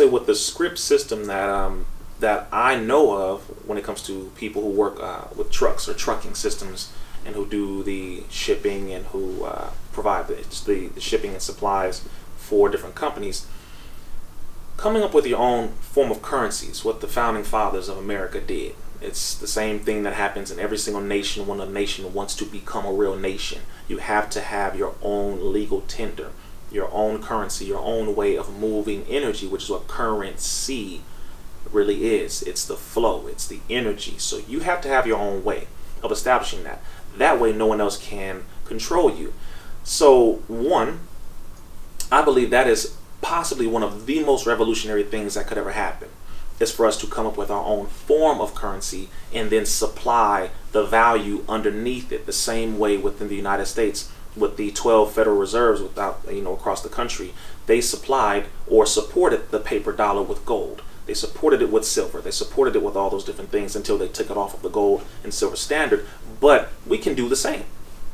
say with the script system that I know of when it comes to people who work with trucks or trucking systems and who do the shipping and who provide the shipping and supplies for different companies, coming up with your own form of currency is what the founding fathers of America did. It's the same thing that happens in every single nation when a nation wants to become a real nation. You have to have your own legal tender, your own currency, your own way of moving energy, which is what currency really is. It's the flow, it's the energy. So you have to have your own way of establishing that. That way no one else can control you. So one, I believe that is possibly one of the most revolutionary things that could ever happen, is for us to come up with our own form of currency and then supply the value underneath it, the same way within the United States with the 12 Federal Reserves across the country. They supplied or supported the paper dollar with gold. They supported it with silver. They supported it with all those different things until they took it off of the gold and silver standard. But we can do the same.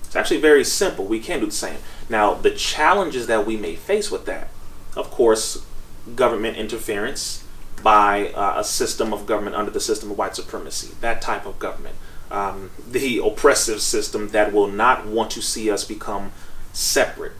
It's actually very simple. We can do the same. Now, the challenges that we may face with that, of course, government interference by a system of government under the system of white supremacy, that type of government, the oppressive system that will not want to see us become separate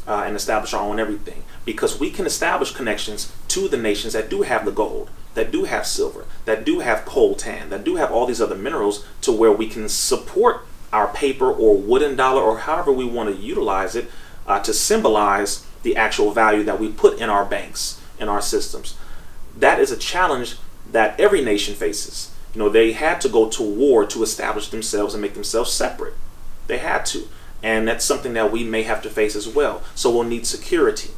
and establish our own everything, because we can establish connections to the nations that do have the gold, that do have silver, that do have coltan, that do have all these other minerals, to where we can support our paper or wooden dollar or however we want to utilize it to symbolize the actual value that we put in our banks, in our systems. That is a challenge that every nation faces. They had to go to war to establish themselves and make themselves separate. They had to. And that's something that we may have to face as well. So we'll need security.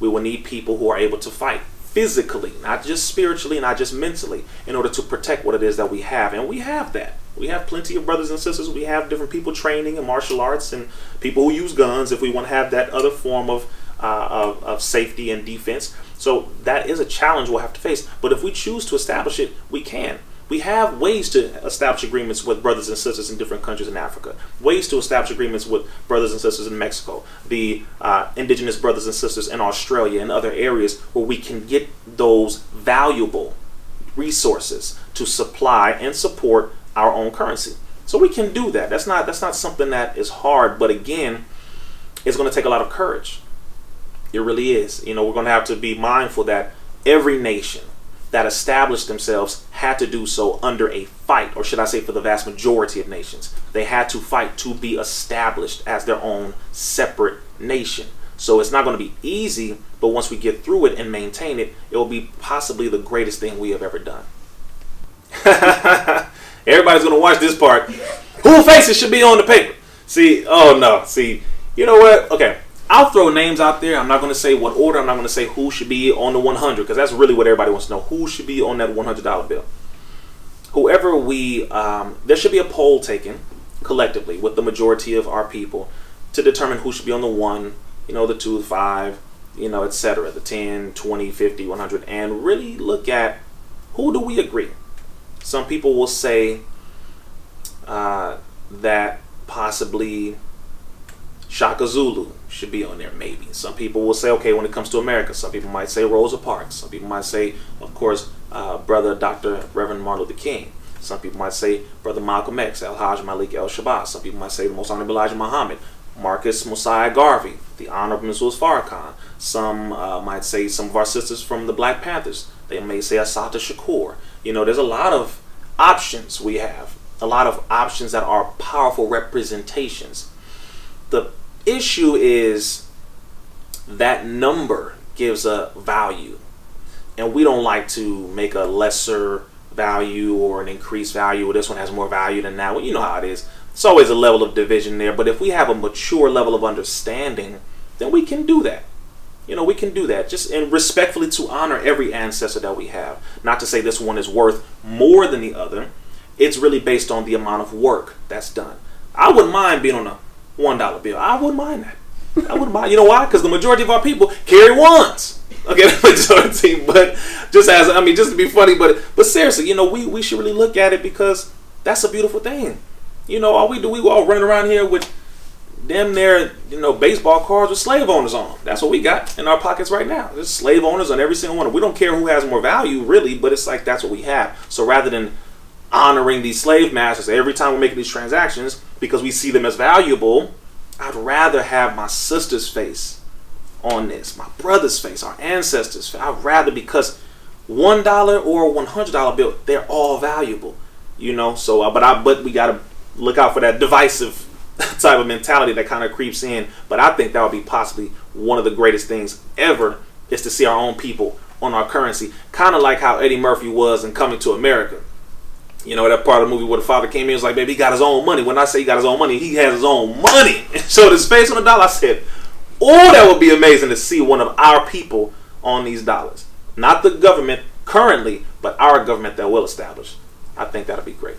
We will need people who are able to fight physically, not just spiritually, not just mentally, in order to protect what it is that we have. And we have that. We have plenty of brothers and sisters. We have different people training in martial arts and people who use guns if we want to have that other form of safety and defense. So that is a challenge we'll have to face. But if we choose to establish it, we can. We have ways to establish agreements with brothers and sisters in different countries in Africa, ways to establish agreements with brothers and sisters in Mexico, the indigenous brothers and sisters in Australia and other areas, where we can get those valuable resources to supply and support our own currency. So we can do that. That's not something that is hard, but again, it's going to take a lot of courage. It really is. We're going to have to be mindful that every nation that established themselves had to do so under a fight, or should I say for the vast majority of nations, they had to fight to be established as their own separate nation. So it's not going to be easy, but once we get through it and maintain it, it will be possibly the greatest thing we have ever done. Everybody's going to watch this part. Who faces should be on the paper? You know what? Okay. I'll throw names out there. I'm not going to say what order. I'm not going to say who should be on the 100, because that's really what everybody wants to know. Who should be on that $100 bill? Whoever there should be a poll taken collectively with the majority of our people to determine who should be on the 1, the 2, 5, etc., the 10, 20, 50, 100, and really look at who do we agree. Some people will say that possibly Shaka Zulu should be on there, maybe. Some people will say, okay, when it comes to America, some people might say Rosa Parks. Some people might say, of course, Brother Dr. Reverend Martin Luther King. Some people might say Brother Malcolm X, Al-Hajj Malik El-Shabazz. Some people might say the Most Honorable Elijah Muhammad, Marcus Mosiah Garvey, the Honorable Mrs. Farrakhan. Some might say some of our sisters from the Black Panthers. They may say Assata Shakur. There's a lot of options we have, a lot of options that are powerful representations. The issue is that number gives a value, and we don't like to make a lesser value or an increased value, or this one has more value than that. Well, you know how it is. It's always a level of division there, but if we have a mature level of understanding, then we can do that. We can do that, just and respectfully to honor every ancestor that we have. Not to say this one is worth more than the other. It's really based on the amount of work that's done. I wouldn't mind being on a $1 bill. I wouldn't mind that. I wouldn't mind. You know why? Because the majority of our people carry ones. Okay, the majority. But just to be funny, but seriously, we should really look at it, because that's a beautiful thing. All we all running around here with damn near, baseball cards with slave owners on them. That's what we got in our pockets right now. There's slave owners on every single one. We don't care who has more value, really, but it's like that's what we have. So rather than honoring these slave masters every time we're making these transactions because we see them as valuable, I'd rather have my sister's face on this, my brother's face, our ancestors' face. I'd rather, because $1 or $100 bill, they're all valuable, So, but we gotta look out for that divisive type of mentality that kind of creeps in. But I think that would be possibly one of the greatest things ever, is to see our own people on our currency, kind of like how Eddie Murphy was in Coming to America. That part of the movie where the father came in and was like, baby, he got his own money. When I say he got his own money, he has his own money. And showed his face on the dollar. I said, oh, that would be amazing to see one of our people on these dollars. Not the government currently, but our government that will establish. I think that would be great.